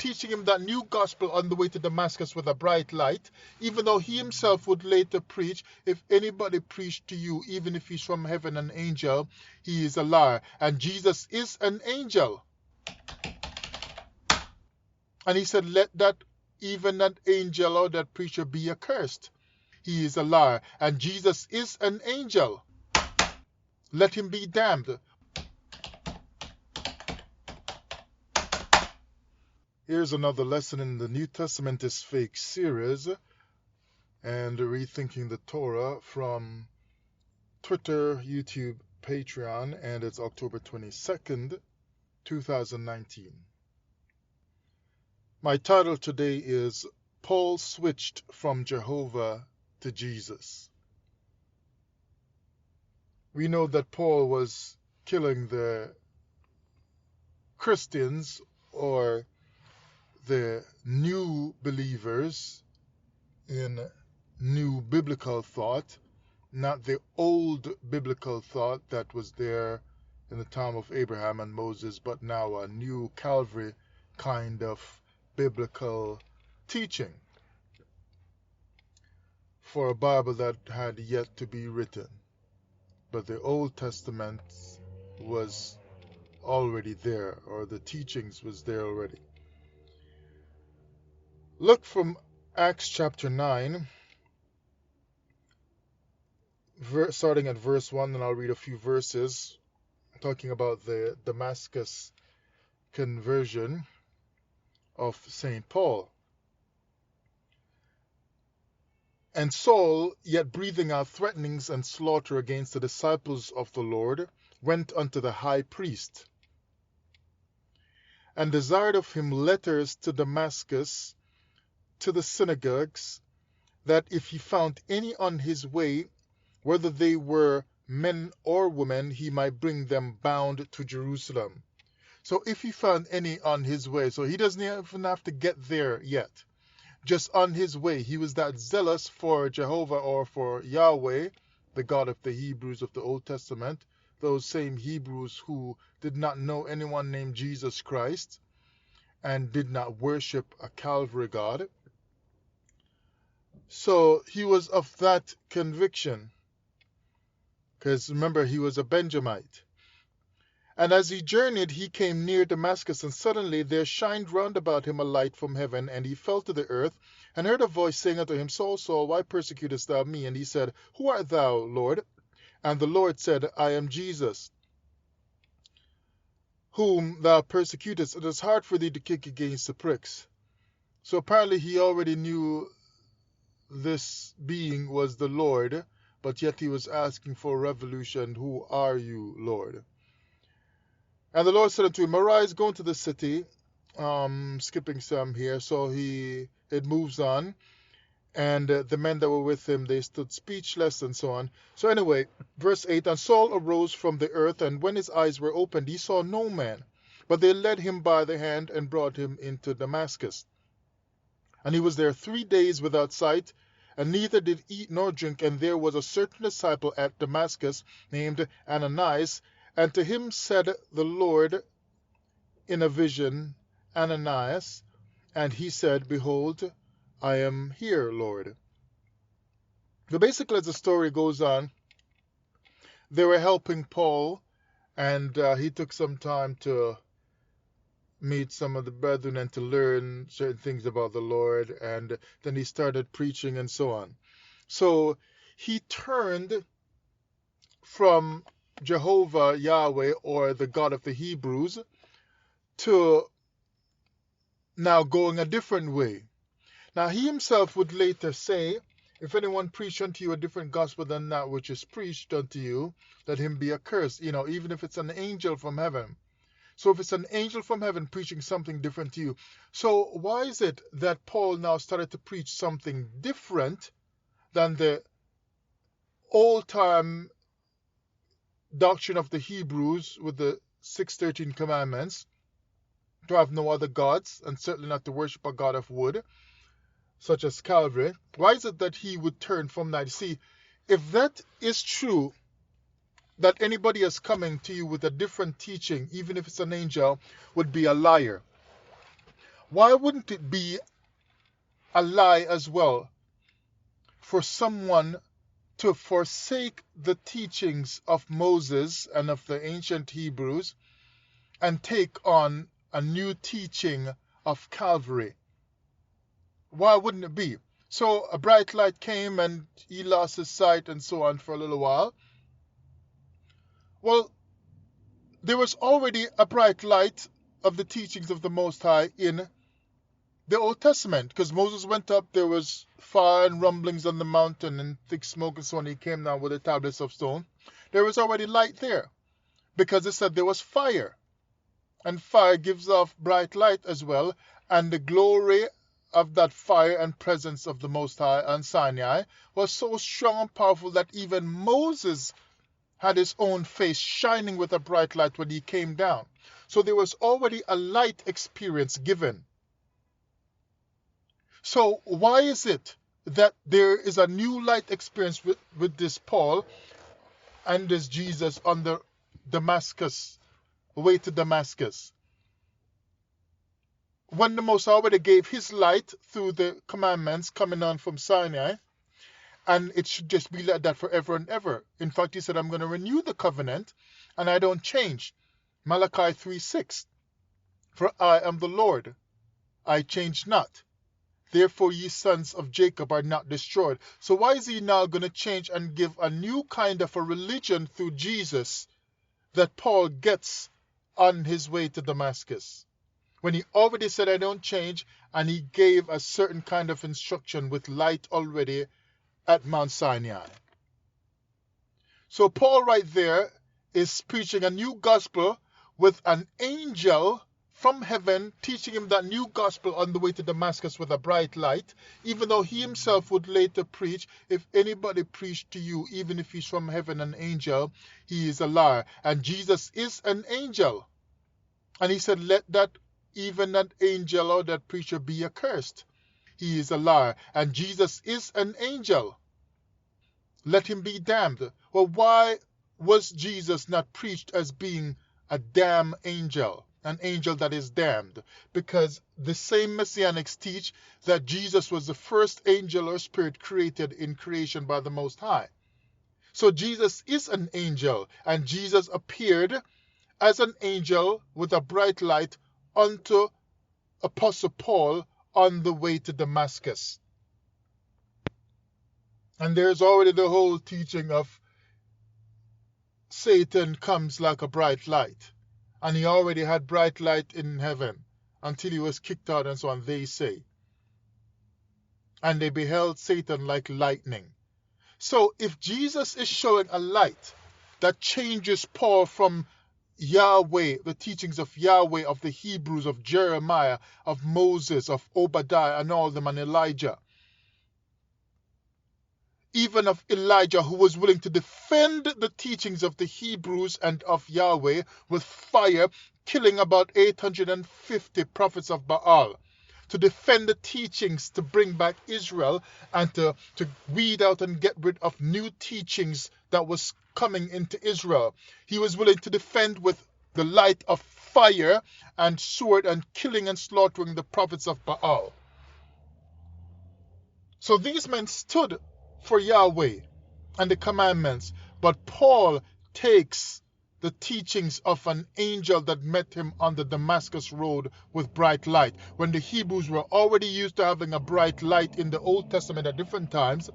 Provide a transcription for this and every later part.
teaching him that new gospel on the way to Damascus with a bright light, even though he himself would later preach, if anybody preached to you, even if he's from heaven, an angel, he is a liar. And Jesus is an angel. And he said, let that, even that angel or that preacher be accursed. He is a liar. And Jesus is an angel. Let him be damned. Here's another lesson in the New Testament is Fake series and rethinking the Torah from Twitter, YouTube, Patreon, and it's October 22nd, 2019. My title today is Paul Switched from Jehovah to Jesus. We know that Paul was killing the Christians or the new believers in new biblical thought, not the old biblical thought that was there in the time of Abraham and Moses, but now a new Calvary kind of biblical teaching for a Bible that had yet to be written. But the Old Testament was already there, or the teachings was there already. Look from Acts chapter 9, starting at verse 1, and I'll read a few verses talking about the Damascus Conversion of St. Paul. And Saul, yet breathing out threatenings and slaughter against the disciples of the Lord, went unto the high priest, and desired of him letters to Damascus, to the synagogues, that if he found any on his way, whether they were men or women, he might bring them bound to Jerusalem. So if he found any on his way, so he doesn't even have to get there yet. Just on his way, he was that zealous for Jehovah or for Yahweh, the God of the Hebrews of the Old Testament, those same Hebrews who did not know anyone named Jesus Christ and did not worship a Calvary God. So he was of that conviction, because remember, he was a Benjamite. And as he journeyed, he came near Damascus, and suddenly there shined round about him a light from heaven, and he fell to the earth, and heard a voice saying unto him, Saul, Saul, why persecutest thou me? And he said, Who art thou, Lord? And the Lord said, I am Jesus, whom thou persecutest. It is hard for thee to kick against the pricks. So apparently he already knew this being was the Lord, but yet he was asking for revolution. Who are you, Lord? And the Lord said unto him, Arise, go into the city. Skipping some here, so it moves on. And the men that were with him, they stood speechless and so on. So anyway, verse 8, And Saul arose from the earth, and when his eyes were opened, he saw no man. But they led him by the hand and brought him into Damascus. And he was there 3 days without sight, and neither did eat nor drink. And there was a certain disciple at Damascus named Ananias, and to him said the Lord in a vision, Ananias. And he said, Behold, I am here, Lord. So basically, as the story goes on, they were helping Paul, and he took some time to meet some of the brethren and to learn certain things about the Lord, and then he started preaching and so on. So he turned from Jehovah, Yahweh, or the God of the Hebrews, to now going a different way. Now he himself would later say, if anyone preach unto you a different gospel than that which is preached unto you, let him be accursed, even if it's an angel from heaven. So if it's an angel from heaven preaching something different to you, so why is it that Paul now started to preach something different than the old-time doctrine of the Hebrews with the 613 commandments, to have no other gods, and certainly not to worship a god of wood, such as Calvary? Why is it that he would turn from that? See, if that is true, that anybody is coming to you with a different teaching, even if it's an angel, would be a liar. Why wouldn't it be a lie as well for someone to forsake the teachings of Moses and of the ancient Hebrews and take on a new teaching of Calvary? Why wouldn't it be? So a bright light came and he lost his sight and so on for a little while. Well, there was already a bright light of the teachings of the Most High in the Old Testament, because Moses went up, there was fire and rumblings on the mountain and thick smoke and so on. He came down with the tablets of stone. There was already light there, because it said there was fire. And fire gives off bright light as well, and the glory of that fire and presence of the Most High on Sinai was so strong and powerful that even Moses had his own face shining with a bright light when he came down. So there was already a light experience given. So why is it that there is a new light experience with this Paul and this Jesus on the way to Damascus? When the Most High already gave his light through the commandments coming on from Sinai, and it should just be like that forever and ever. In fact, he said, I'm going to renew the covenant, and I don't change. Malachi 3:6. For I am the Lord, I change not. Therefore ye sons of Jacob are not destroyed. So why is he now going to change and give a new kind of a religion through Jesus that Paul gets on his way to Damascus? When he already said, I don't change, and he gave a certain kind of instruction with light already at Mount Sinai. So Paul right there is preaching a new gospel with an angel from heaven teaching him that new gospel on the way to Damascus with a bright light, even though he himself would later preach, if anybody preached to you, even if he's from heaven, an angel, he is a liar. And Jesus is an angel. And he said, let that even that angel or that preacher be accursed. He is a liar. And Jesus is an angel. Let him be damned. Well, why was Jesus not preached as being a damned angel? An angel that is damned? Because the same messianics teach that Jesus was the first angel or spirit created in creation by the Most High. So Jesus is an angel, and Jesus appeared as an angel with a bright light unto Apostle Paul on the way to Damascus. And there's already the whole teaching of Satan comes like a bright light. And he already had bright light in heaven until he was kicked out and so on, they say. And they beheld Satan like lightning. So if Jesus is showing a light that changes Paul from Yahweh, the teachings of Yahweh, of the Hebrews, of Jeremiah, of Moses, of Obadiah, and all them, and Elijah, even of Elijah, who was willing to defend the teachings of the Hebrews and of Yahweh with fire, killing about 850 prophets of Baal, to defend the teachings to bring back Israel and to weed out and get rid of new teachings that was coming into Israel. He was willing to defend with the light of fire and sword and killing and slaughtering the prophets of Baal. So these men stood for Yahweh and the commandments, but Paul takes the teachings of an angel that met him on the Damascus road with bright light. When the Hebrews were already used to having a bright light in the Old Testament at different times,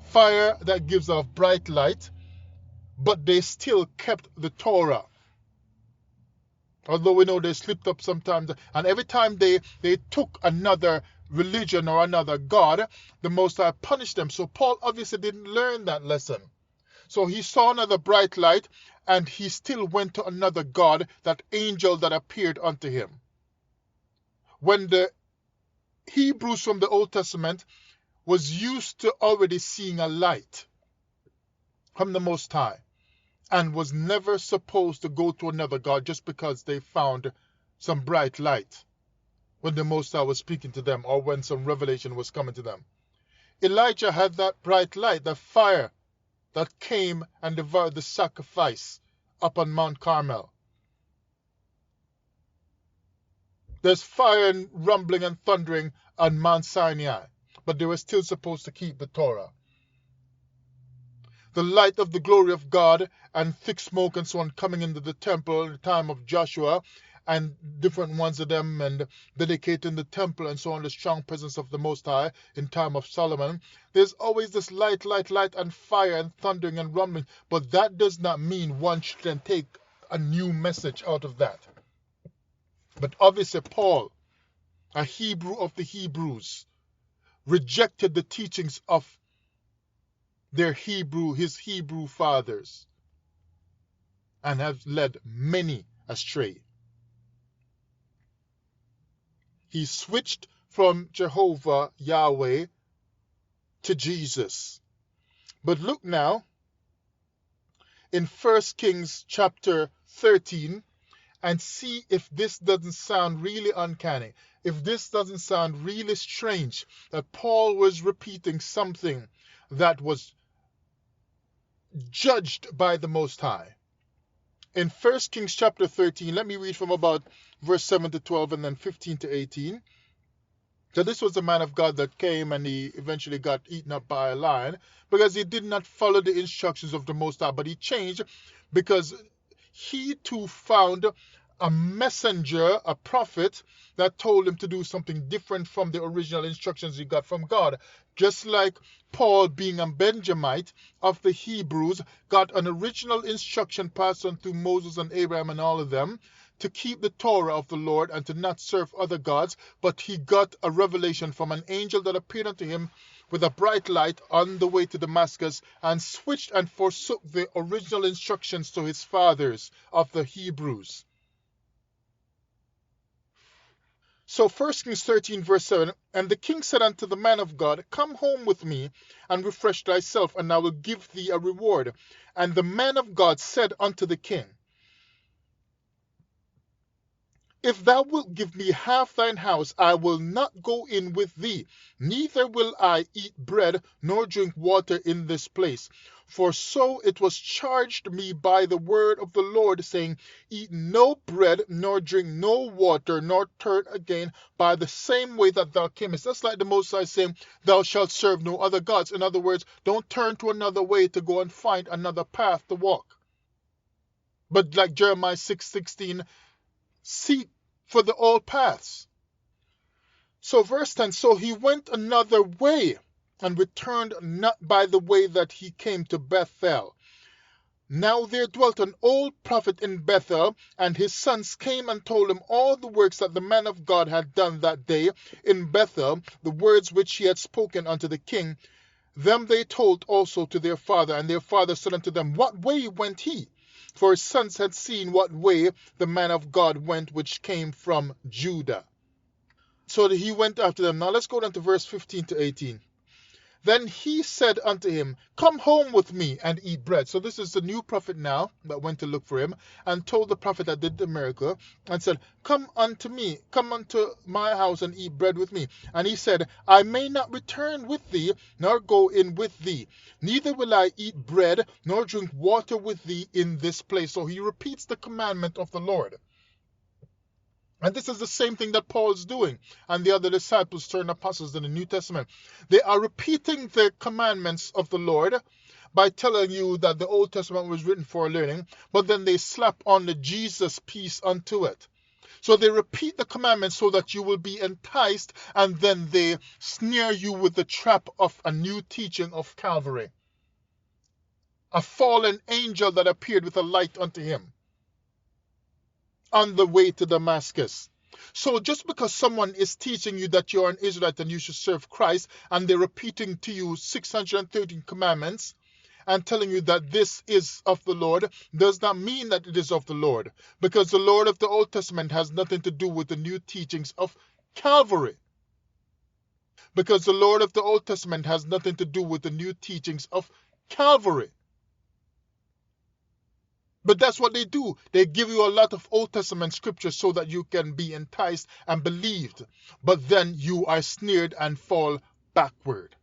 fire that gives off bright light, but they still kept the Torah. Although we know they slipped up sometimes, and every time they took another religion or another god, the Most High punished them. So Paul obviously didn't learn that lesson. So he saw another bright light, and he still went to another god, that angel that appeared unto him. When the Hebrews from the Old Testament was used to already seeing a light from the Most High, and was never supposed to go to another god just because they found some bright light when the Most High was speaking to them, or when some revelation was coming to them. Elijah had that bright light, the fire that came and devoured the sacrifice up on Mount Carmel. There's fire and rumbling and thundering on Mount Sinai, but they were still supposed to keep the Torah. The light of the glory of God and thick smoke and so on coming into the temple in the time of Joshua, and different ones of them, and dedicating the temple and so on, the strong presence of the Most High in time of Solomon. There's always this light, and fire and thundering and rumbling, but that does not mean one should then take a new message out of that. But obviously Paul, a Hebrew of the Hebrews, rejected the teachings of his Hebrew fathers, and have led many astray. He switched from Jehovah, Yahweh, to Jesus. But look now in 1 Kings chapter 13 and see if this doesn't sound really uncanny, if this doesn't sound really strange, that Paul was repeating something that was judged by the Most High. In 1 Kings chapter 13, let me read from about verse 7 to 12 and then 15 to 18. So this was a man of God that came and he eventually got eaten up by a lion because he did not follow the instructions of the Most High, but he changed because he too found a messenger, a prophet, that told him to do something different from the original instructions he got from God. Just like Paul, being a Benjamite of the Hebrews, got an original instruction passed on through Moses and Abraham and all of them to keep the Torah of the Lord and to not serve other gods, but he got a revelation from an angel that appeared unto him with a bright light on the way to Damascus, and switched and forsook the original instructions to his fathers of the Hebrews. So 1 Kings 13 verse 7, and the king said unto the man of God, come home with me and refresh thyself, and I will give thee a reward. And the man of God said unto the king, if thou wilt give me half thine house, I will not go in with thee, neither will I eat bread nor drink water in this place. For so it was charged me by the word of the Lord, saying, eat no bread, nor drink no water, nor turn again by the same way that thou camest. That's like the Most High saying, thou shalt serve no other gods. In other words, don't turn to another way to go and find another path to walk. But like Jeremiah 6:16, seek for the old paths. So verse 10, so he went another way and returned not by the way that he came to Bethel. Now there dwelt an old prophet in Bethel, and his sons came and told him all the works that the man of God had done that day in Bethel, the words which he had spoken unto the king. Them they told also to their father, and their father said unto them, what way went he? For his sons had seen what way the man of God went, which came from Judah. So he went after them. Now let's go down to verse 15 to 18. Then he said unto him, come home with me and eat bread. So this is the new prophet now that went to look for him, and told the prophet that did the miracle, and said, come unto me, come unto my house and eat bread with me. And he said, I may not return with thee, nor go in with thee. Neither will I eat bread, nor drink water with thee in this place. So he repeats the commandment of the Lord. And this is the same thing that Paul is doing, and the other disciples turned apostles in the New Testament. They are repeating the commandments of the Lord by telling you that the Old Testament was written for learning, but then they slap on the Jesus piece unto it. So they repeat the commandments so that you will be enticed, and then they snare you with the trap of a new teaching of Calvary. A fallen angel that appeared with a light unto him on the way to Damascus. So just because someone is teaching you that you're an Israelite and you should serve Christ, and they're repeating to you 613 commandments and telling you that this is of the Lord, does not mean that it is of the Lord, because the Lord of the Old Testament has nothing to do with the new teachings of Calvary. Because the Lord of the Old Testament has nothing to do with the new teachings of Calvary. But that's what they do. They give you a lot of Old Testament scriptures so that you can be enticed and believed. But then you are snared and fall backward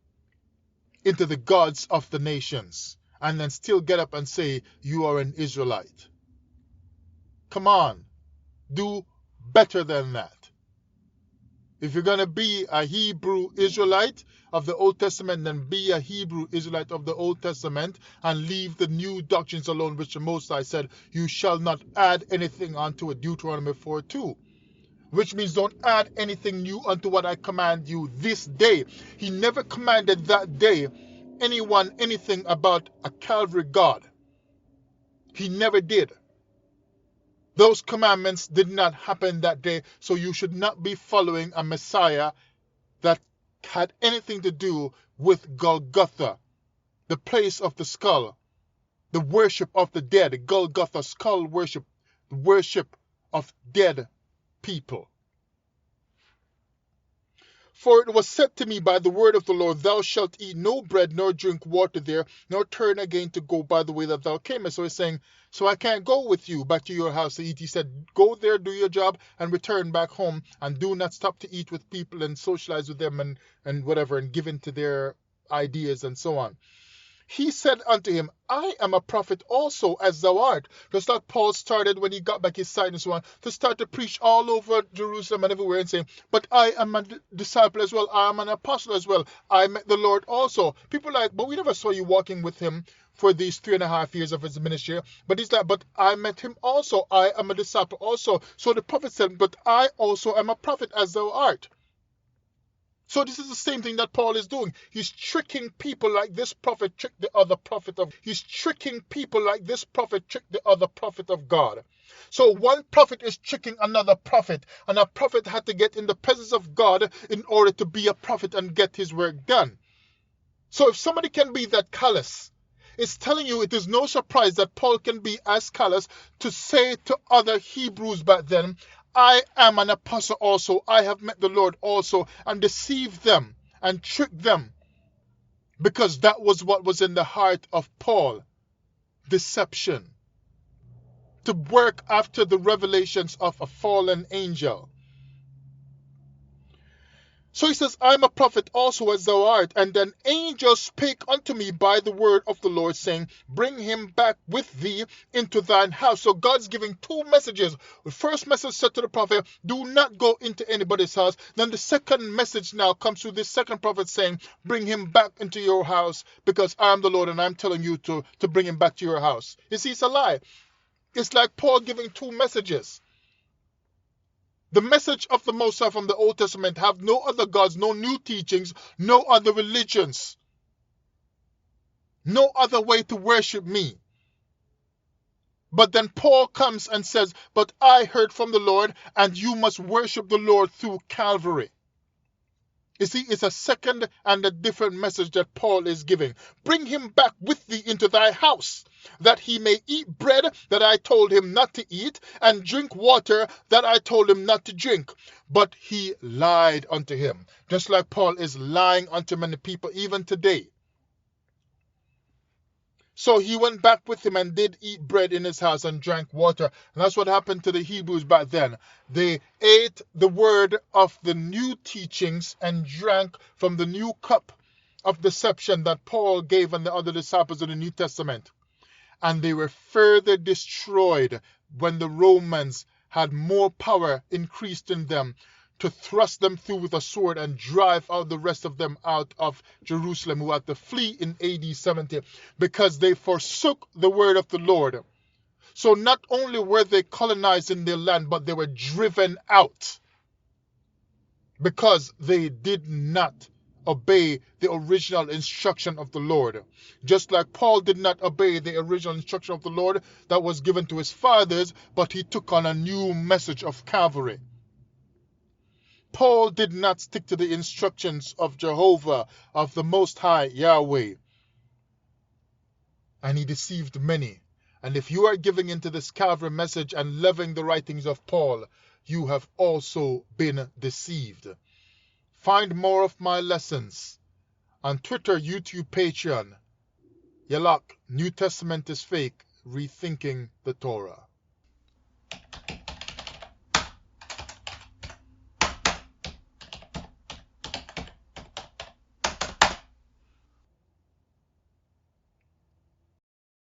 into the gods of the nations, and then still get up and say you are an Israelite. Come on, do better than that. If you're going to be a Hebrew Israelite of the Old Testament, then be a Hebrew Israelite of the Old Testament and leave the new doctrines alone, which the Most High said, you shall not add anything unto it, Deuteronomy 4:2. Which means don't add anything new unto what I command you this day. He never commanded that day anyone anything about a Calvary God. He never did. Those commandments did not happen that day, so you should not be following a Messiah that had anything to do with Golgotha, the place of the skull, the worship of the dead. Golgotha, skull worship, the worship of dead people. For it was said to me by the word of the Lord, thou shalt eat no bread, nor drink water there, nor turn again to go by the way that thou camest. So he's saying, so I can't go with you back to your house to eat. He said, go there, do your job, and return back home, and do not stop to eat with people and socialize with them and whatever, and give in to their ideas and so on. He said unto him, I am a prophet also, as thou art. Just like Paul started when he got back his sight and so on, to start to preach all over Jerusalem and everywhere and saying, but I am a disciple as well. I am an apostle as well. I met the Lord also. People are like, but we never saw you walking with him for these 3.5 years of his ministry. But he's like, but I met him also. I am a disciple also. So the prophet said, but I also am a prophet, as thou art. So this is the same thing that Paul is doing. He's tricking people like this prophet tricked the other prophet of. He's tricking people like this prophet tricked the other prophet of God. So one prophet is tricking another prophet, and a prophet had to get in the presence of God in order to be a prophet and get his work done. So if somebody can be that callous, it's telling you it is no surprise that Paul can be as callous to say to other Hebrews back then, I am an apostle also, I have met the Lord also, and deceive them and trick them. Because that was what was in the heart of Paul. Deception. To work after the revelations of a fallen angel. So he says, I am a prophet also, as thou art. And an angel spake unto me by the word of the Lord, saying, bring him back with thee into thine house. So God's giving two messages. The first message said to the prophet, do not go into anybody's house. Then the second message now comes through this second prophet saying, bring him back into your house, because I am the Lord and I'm telling you to bring him back to your house. You see, it's a lie. It's like Paul giving two messages. The message of the Most High from the Old Testament have no other gods, no new teachings, no other religions, no other way to worship me. But then Paul comes and says, but I heard from the Lord, and you must worship the Lord through Calvary. You see, it's a second and a different message that Paul is giving. Bring him back with thee into thy house, that he may eat bread that I told him not to eat, and drink water that I told him not to drink. But he lied unto him, just like Paul is lying unto many people even today. So he went back with him and did eat bread in his house and drank water. And that's what happened to the Hebrews back then. They ate the word of the new teachings and drank from the new cup of deception that Paul gave and the other disciples in the New Testament. And they were further destroyed when the Romans had more power increased in them to thrust them through with a sword and drive out the rest of them out of Jerusalem, who had to flee in AD 70 because they forsook the word of the Lord. So not only were they colonized in their land, but they were driven out because they did not obey the original instruction of the Lord. Just like Paul did not obey the original instruction of the Lord that was given to his fathers, but he took on a new message of Calvary. Paul did not stick to the instructions of Jehovah, of the Most High Yahweh. And he deceived many. And if you are giving into this Calvary message and loving the writings of Paul, you have also been deceived. Find more of my lessons on Twitter, YouTube, Patreon. Yalak, New Testament is fake, rethinking the Torah.